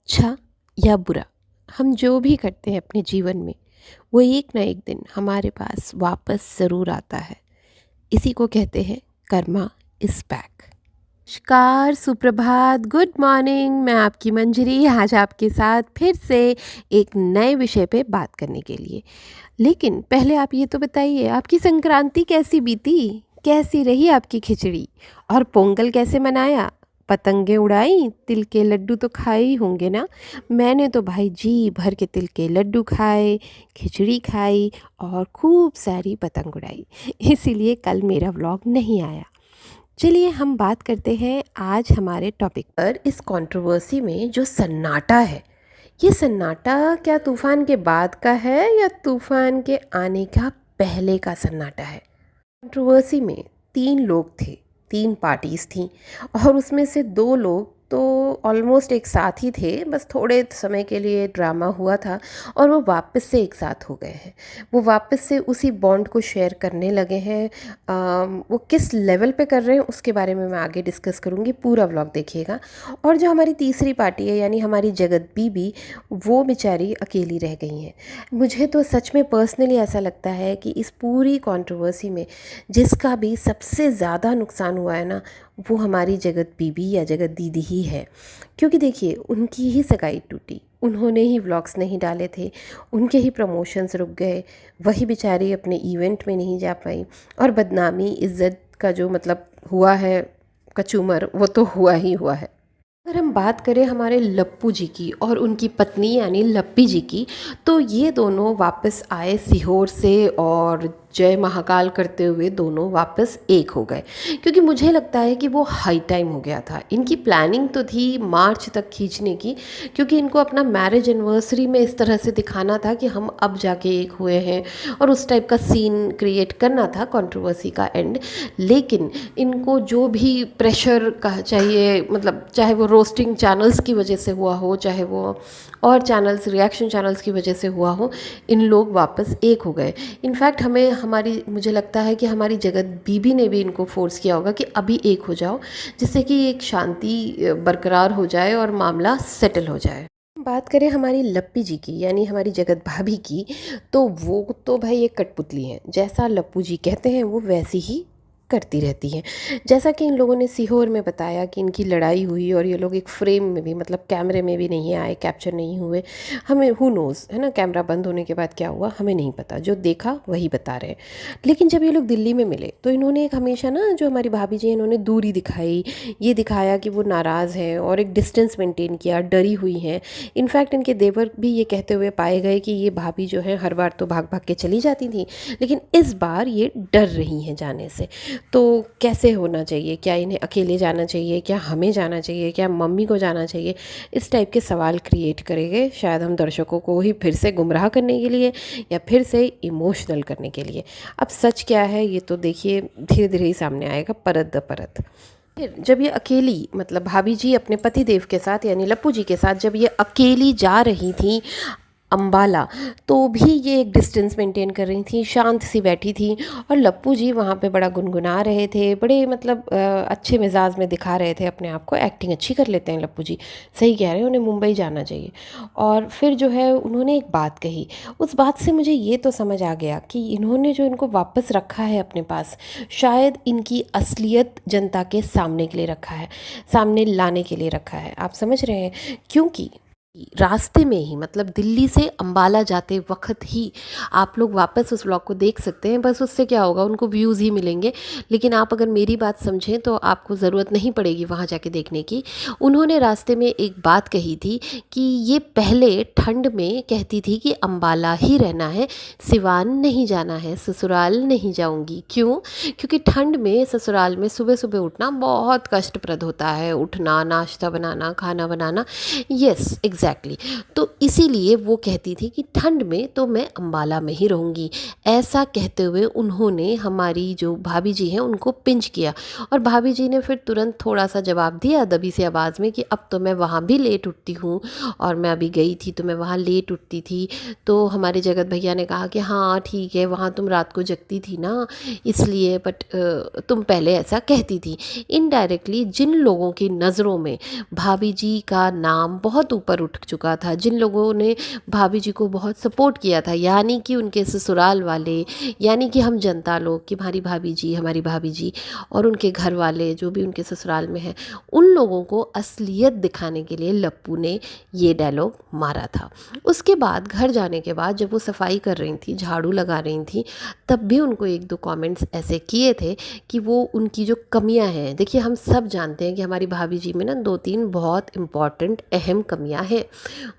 अच्छा या बुरा, हम जो भी करते हैं अपने जीवन में वो एक ना एक दिन हमारे पास वापस ज़रूर आता है। इसी को कहते हैं कर्मा इज़ बैक। नमस्कार, सुप्रभात, गुड मॉर्निंग। मैं आपकी मंजरी आज आपके साथ फिर से एक नए विषय पे बात करने के लिए। लेकिन पहले आप ये तो बताइए, आपकी संक्रांति कैसी बीती? कैसी रही आपकी खिचड़ी? और पोंगल कैसे मनाया? पतंगे उड़ाई? तिल के लड्डू तो खाए ही होंगे ना? मैंने तो भाई जी भर के तिल के लड्डू खाए, खिचड़ी खाई और खूब सारी पतंग उड़ाई। इसीलिए कल मेरा व्लॉग नहीं आया। चलिए हम बात करते हैं आज हमारे टॉपिक पर। इस कंट्रोवर्सी में जो सन्नाटा है, ये सन्नाटा क्या तूफान के बाद का है या तूफान के आने का पहले का सन्नाटा है? कंट्रोवर्सी में 3 लोग थे, 3 पार्टीज़ थीं और उसमें से 2 लोग तो ऑलमोस्ट एक साथ ही थे, बस थोड़े समय के लिए ड्रामा हुआ था और वो वापस से एक साथ हो गए हैं। वो वापस से उसी बॉन्ड को शेयर करने लगे हैं। वो किस लेवल पे कर रहे हैं उसके बारे में मैं आगे डिस्कस करूँगी, पूरा व्लॉग देखिएगा। और जो हमारी तीसरी पार्टी है यानी हमारी जगत बीबी, वो बेचारी अकेली रह गई हैं। मुझे तो सच में पर्सनली ऐसा लगता है कि इस पूरी कंट्रोवर्सी में जिसका भी सबसे ज़्यादा नुकसान हुआ है ना, वो हमारी जगत बीबी या जगत दीदी ही है। क्योंकि देखिए, उनकी ही सगाई टूटी, उन्होंने ही व्लॉग्स नहीं डाले थे, उनके ही प्रमोशंस रुक गए, वही बेचारी अपने इवेंट में नहीं जा पाई और बदनामी इज़्ज़त का जो मतलब हुआ है कचूमर, वो तो हुआ ही हुआ है। अगर हम बात करें हमारे लप्पू जी की और उनकी पत्नी यानी लप्पी जी की, तो ये दोनों वापस आए सीहोर से और जय महाकाल करते हुए दोनों वापस एक हो गए। क्योंकि मुझे लगता है कि वो हाई टाइम हो गया था। इनकी प्लानिंग तो थी मार्च तक खींचने की, क्योंकि इनको अपना मैरिज एनिवर्सरी में इस तरह से दिखाना था कि हम अब जाके एक हुए हैं और उस टाइप का सीन क्रिएट करना था, कंट्रोवर्सी का एंड। लेकिन इनको जो भी प्रेशर का चाहिए, मतलब चाहे वो रोस्टिंग चैनल्स की वजह से हुआ हो, चाहे वो और चैनल्स रिएक्शन चैनल्स की वजह से हुआ हो, इन लोग वापस एक हो गए। इनफैक्ट मुझे लगता है कि हमारी जगत बीबी ने भी इनको फोर्स किया होगा कि अभी एक हो जाओ, जिससे कि एक शांति बरकरार हो जाए और मामला सेटल हो जाए। बात करें हमारी लप्पी जी की यानी हमारी जगत भाभी की, तो वो तो भाई एक कठपुतली हैं। जैसा लप्पू जी कहते हैं वो वैसी ही करती रहती हैं। जैसा कि इन लोगों ने सीहोर में बताया कि इनकी लड़ाई हुई और ये लोग एक फ्रेम में भी, मतलब कैमरे में भी नहीं आए, कैप्चर नहीं हुए। हमें हु नोज़ है ना, कैमरा बंद होने के बाद क्या हुआ हमें नहीं पता, जो देखा वही बता रहे हैं। लेकिन जब ये लोग दिल्ली में मिले तो इन्होंने एक हमेशा ना, जो हमारी भाभी जी हैं, इन्होंने दूरी दिखाई, ये दिखाया कि वो नाराज़ हैं और एक डिस्टेंस मेंटेन किया, डरी हुई हैं। इनफैक्ट इनके देवर भी ये कहते हुए पाए गए कि ये भाभी जो है हर बार तो भाग भाग के चली जाती थी, लेकिन इस बार ये डर रही हैं जाने से। तो कैसे होना चाहिए? क्या इन्हें अकेले जाना चाहिए? क्या हमें जाना चाहिए? क्या मम्मी को जाना चाहिए? इस टाइप के सवाल क्रिएट करेंगे शायद हम दर्शकों को ही फिर से गुमराह करने के लिए या फिर से इमोशनल करने के लिए। अब सच क्या है ये तो देखिए धीरे धीरे ही सामने आएगा, परत दर परत। फिर जब ये अकेली, मतलब भाभी जी अपने पति देव के साथ यानी लप्पू जी के साथ जब ये अकेली जा रही थी अम्बाला, तो भी ये एक डिस्टेंस मेंटेन कर रही थी, शांत सी बैठी थी और लप्पू जी वहाँ पे बड़ा गुनगुना रहे थे, बड़े मतलब अच्छे मिजाज में दिखा रहे थे अपने आप को। एक्टिंग अच्छी कर लेते हैं लप्पू जी, सही कह रहे हैं, उन्हें मुंबई जाना चाहिए। और फिर जो है उन्होंने एक बात कही, उस बात से मुझे ये तो समझ आ गया कि इन्होंने जो इनको वापस रखा है अपने पास, शायद इनकी असलियत जनता के सामने के लिए रखा है, सामने लाने के लिए रखा है। आप समझ रहे हैं? क्योंकि रास्ते में ही, मतलब दिल्ली से अंबाला जाते वक्त ही आप लोग वापस उस व्लॉग को देख सकते हैं। बस उससे क्या होगा, उनको व्यूज़ ही मिलेंगे। लेकिन आप अगर मेरी बात समझें तो आपको ज़रूरत नहीं पड़ेगी वहाँ जाके देखने की। उन्होंने रास्ते में एक बात कही थी कि ये पहले ठंड में कहती थी कि अंबाला ही रहना है, सिवान नहीं जाना है, ससुराल नहीं जाऊँगी। क्यों? क्योंकि ठंड में ससुराल में सुबह सुबह उठना बहुत कष्टप्रद होता है, उठना, नाश्ता बनाना, खाना बनाना। Yes exactly. तो इसीलिए वो कहती थी कि ठंड में तो मैं अंबाला में ही रहूँगी। ऐसा कहते हुए उन्होंने हमारी जो भाभी जी हैं उनको पिंच किया और भाभी जी ने फिर तुरंत थोड़ा सा जवाब दिया दबी सी आवाज़ में कि अब तो मैं वहाँ भी लेट उठती हूँ और मैं अभी गई थी तो मैं वहाँ लेट उठती थी। तो हमारे जगत भैया ने कहा कि हाँ ठीक है, वहाँ तुम रात को जगती थी ना इसलिए, बट तुम पहले ऐसा कहती थी। इनडायरेक्टली जिन लोगों की नज़रों में भाभी जी का नाम बहुत ऊपर उठा उठ चुका था, जिन लोगों ने भाभी जी को बहुत सपोर्ट किया था, यानी कि उनके ससुराल वाले, यानी कि हम जनता लोग कि हमारी भाभी जी और उनके घर वाले जो भी उनके ससुराल में हैं, उन लोगों को असलियत दिखाने के लिए लप्पू ने ये डायलॉग मारा था। उसके बाद घर जाने के बाद जब वो सफाई कर रही थी, झाड़ू लगा रही थी, तब भी उनको एक दो कमेंट्स ऐसे किए थे कि वो उनकी जो कमियां हैं, देखिए हम सब जानते हैं कि हमारी भाभी जी में ना 2-3 बहुत इम्पॉर्टेंट अहम कमियां हैं।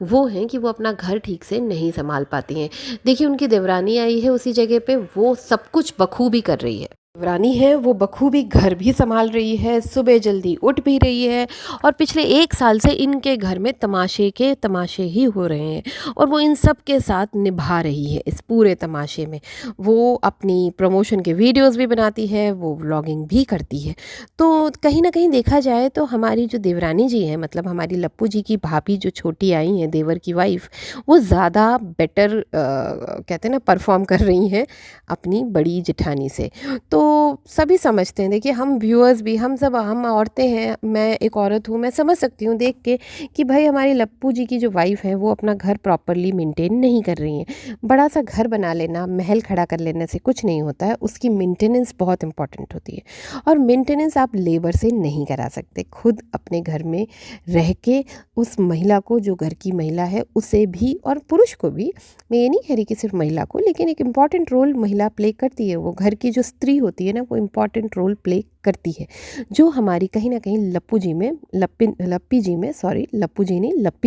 वो हैं कि वो अपना घर ठीक से नहीं संभाल पाती हैं। देखिए उनकी देवरानी आई है उसी जगह पे, वो सब कुछ बखूबी कर रही है। देवरानी है वो बखूबी घर भी संभाल रही है, सुबह जल्दी उठ भी रही है, और पिछले 1 साल से इनके घर में तमाशे के तमाशे ही हो रहे हैं और वो इन सब के साथ निभा रही है इस पूरे तमाशे में। वो अपनी प्रमोशन के वीडियोस भी बनाती है, वो व्लॉगिंग भी करती है। तो कहीं ना कहीं देखा जाए तो हमारी जो देवरानी जी हैं, मतलब हमारी लप्पू जी की भाभी जो छोटी आई हैं, देवर की वाइफ, वो ज़्यादा बेटर कहते हैं ना परफॉर्म कर रही हैं अपनी बड़ी जेठानी से। तो सभी समझते हैं, देखिए हम व्यूअर्स भी, हम औरतें हैं, मैं एक औरत हूँ, मैं समझ सकती हूँ देख के कि भाई हमारी लप्पू जी की जो वाइफ है वो अपना घर प्रॉपरली मेंटेन नहीं कर रही हैं। बड़ा सा घर बना लेना, महल खड़ा कर लेने से कुछ नहीं होता है, उसकी मेंटेनेंस बहुत इंपॉर्टेंट होती है, और मेंटेनेंस आप लेबर से नहीं करा सकते। खुद अपने घर में रह के उस महिला को, जो घर की महिला है, उसे भी और पुरुष को भी, मैं ये नहीं कह रही कि सिर्फ महिला को, लेकिन एक इम्पॉर्टेंट रोल महिला प्ले करती है। वो घर की जो स्त्री होती है ना, वो इम्पॉर्टेंट रोल प्ले करती है, जो हमारी कहीं ना कहीं लप्पू जी में लप्पी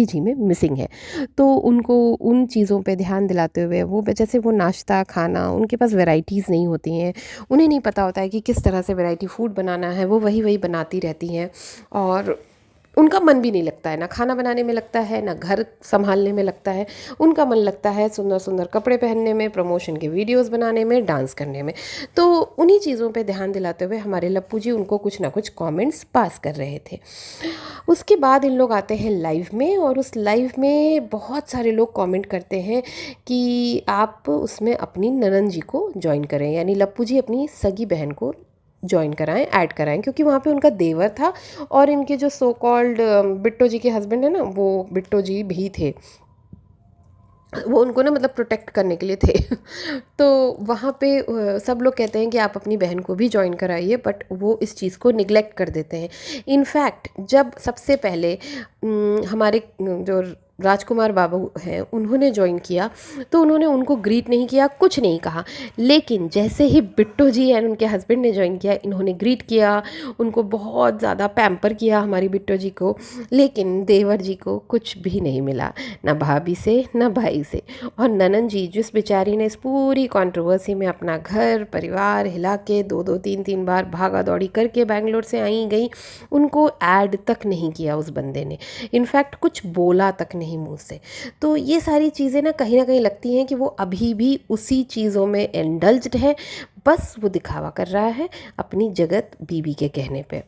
जी में मिसिंग है। तो उनको उन चीज़ों पे ध्यान दिलाते हुए, वो जैसे वो नाश्ता खाना, उनके पास वैरायटीज़ नहीं होती हैं, उन्हें नहीं पता होता है कि किस तरह से वैरायटी फूड बनाना है, वो वही वही बनाती रहती हैं, और उनका मन भी नहीं लगता है, ना खाना बनाने में लगता है, ना घर संभालने में लगता है। उनका मन लगता है सुंदर सुंदर कपड़े पहनने में, प्रमोशन के वीडियोस बनाने में, डांस करने में। तो उन्हीं चीज़ों पे ध्यान दिलाते हुए हमारे लप्पू जी उनको कुछ ना कुछ कमेंट्स पास कर रहे थे। उसके बाद इन लोग आते हैं लाइव में, और उस लाइव में बहुत सारे लोग कमेंट करते हैं कि आप उसमें अपनी ननंद जी को ज्वाइन करें, यानी लप्पू जी अपनी सगी बहन को ज्वाइन कराएं, ऐड कराएं, क्योंकि वहाँ पे उनका देवर था, और इनके जो सो कॉल्ड बिट्टो जी के हस्बैंड है ना, वो बिट्टो जी भी थे, वो उनको ना मतलब प्रोटेक्ट करने के लिए थे। तो वहाँ पे सब लोग कहते हैं कि आप अपनी बहन को भी ज्वाइन कराइए, बट वो इस चीज़ को निगलेक्ट कर देते हैं। इनफैक्ट जब सबसे पहले हमारे जो राजकुमार बाबू हैं उन्होंने ज्वाइन किया, तो उन्होंने उनको ग्रीट नहीं किया, कुछ नहीं कहा। लेकिन जैसे ही बिट्टो जी एंड उनके हस्बैंड ने ज्वाइन किया, इन्होंने ग्रीट किया, उनको बहुत ज़्यादा पैम्पर किया हमारी बिट्टो जी को। लेकिन देवर जी को कुछ भी नहीं मिला, ना भाभी से ना भाई से। और ननन जी, जिस बेचारी ने इस पूरी कंट्रोवर्सी में अपना घर परिवार हिला के 2-2 3-3 बार भागा दौड़ी करके बैंगलोर से आई गई, उनको ऐड तक नहीं किया उस बंदे ने, इनफैक्ट कुछ बोला तक नहीं मुंह से। तो ये सारी चीज़ें ना कहीं लगती हैं कि वो अभी भी उसी चीज़ों में इंडल्ज्ड है, बस वो दिखावा कर रहा है अपनी जगत बीबी के कहने पे।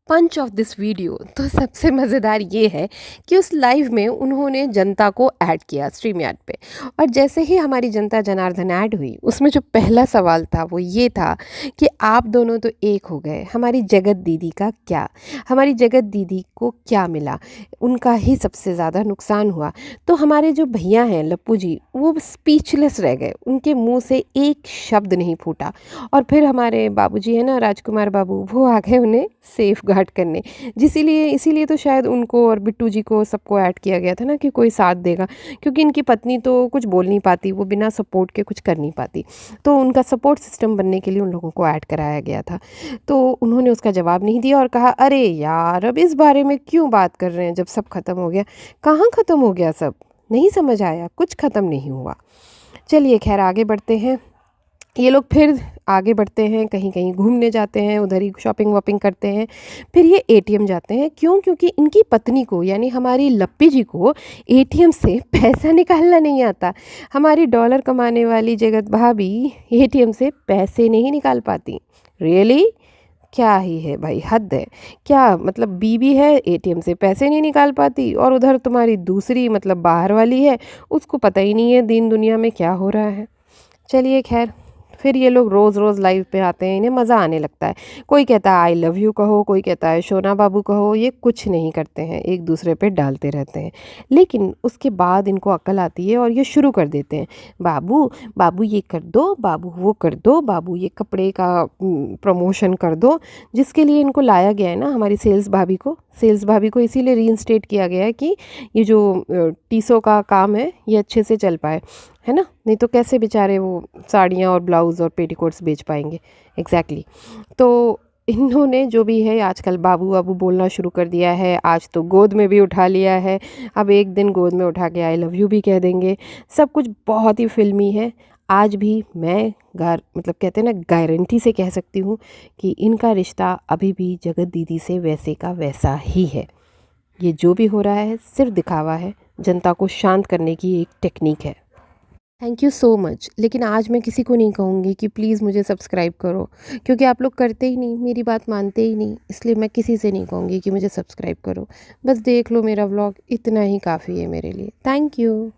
पंच ऑफ दिस वीडियो तो सबसे मज़ेदार ये है कि उस लाइव में उन्होंने जनता को ऐड किया स्ट्रीम यार्ड पे, और जैसे ही हमारी जनता जनार्दन ऐड हुई, उसमें जो पहला सवाल था वो ये था कि आप दोनों तो एक हो गए, हमारी जगत दीदी का क्या, हमारी जगत दीदी को क्या मिला, उनका ही सबसे ज़्यादा नुकसान हुआ। तो हमारे जो भैया हैं लप्पू जी, वो स्पीचलेस रह गए, उनके मुँह से एक शब्द नहीं फूटा। और फिर हमारे बाबूजी है ना, राजकुमार बाबू, वो आ गए उन्हें सेफ गार्ड करने। इसीलिए तो शायद उनको और बिट्टू जी को सबको ऐड किया गया था ना, कि कोई साथ देगा, क्योंकि इनकी पत्नी तो कुछ बोल नहीं पाती, वो बिना सपोर्ट के कुछ कर नहीं पाती। तो उनका सपोर्ट सिस्टम बनने के लिए उन लोगों को ऐड कराया गया था। तो उन्होंने उसका जवाब नहीं दिया और कहा, अरे यार अब इस बारे में क्यों बात कर रहे हैं जब सब खत्म हो गया। कहाँ ख़त्म हो गया सब, नहीं समझ आया, कुछ ख़त्म नहीं हुआ। चलिए खैर आगे बढ़ते हैं। ये लोग फिर आगे बढ़ते हैं, कहीं कहीं घूमने जाते हैं, उधर ही शॉपिंग वॉपिंग करते हैं। फिर ये एटीएम जाते हैं, क्यों? क्योंकि इनकी पत्नी को, यानी हमारी लप्पी जी को, एटीएम से पैसा निकालना नहीं आता। हमारी डॉलर कमाने वाली जगत भाभी एटीएम से पैसे नहीं निकाल पाती। रियली क्या ही है भाई, हद है। क्या मतलब, बीबी है एटीएम से पैसे नहीं निकाल पाती, और उधर तुम्हारी दूसरी मतलब बाहर वाली है, उसको पता ही नहीं है दीन दुनिया में क्या हो रहा है। चलिए खैर फिर ये लोग रोज़ रोज़ लाइव पे आते हैं, इन्हें मज़ा आने लगता है। कोई कहता है आई लव यू कहो, कोई कहता है सोना बाबू कहो, ये कुछ नहीं करते हैं, एक दूसरे पे डालते रहते हैं। लेकिन उसके बाद इनको अक्ल आती है और ये शुरू कर देते हैं, बाबू बाबू ये कर दो, बाबू वो कर दो, बाबू ये कपड़े का प्रमोशन कर दो। जिसके लिए इनको लाया गया है ना हमारी सेल्स भाभी को इसीलिए रीइंस्टेट किया गया है कि ये जो टीसो का काम है ये अच्छे से चल पाए, है ना। नहीं तो कैसे बेचारे वो साड़ियाँ और ब्लाउज़ और पेटीकोट्स बेच पाएंगे। एग्जैक्टली। तो इन्होंने जो भी है आजकल बाबू बाबू बोलना शुरू कर दिया है। आज तो गोद में भी उठा लिया है, अब एक दिन गोद में उठा के आई लव यू भी कह देंगे। सब कुछ बहुत ही फिल्मी है। आज भी मैं मतलब कहते हैं ना गारंटी से कह सकती हूँ कि इनका रिश्ता अभी भी जगत दीदी से वैसे का वैसा ही है। ये जो भी हो रहा है सिर्फ दिखावा है, जनता को शांत करने की एक टेक्निक है। Thank you so much. लेकिन आज मैं किसी को नहीं कहूँगी कि प्लीज़ मुझे सब्सक्राइब करो, क्योंकि आप लोग करते ही नहीं, मेरी बात मानते ही नहीं। इसलिए मैं किसी से नहीं कहूँगी कि मुझे सब्सक्राइब करो। बस देख लो मेरा व्लॉग, इतना ही काफ़ी है मेरे लिए। Thank you.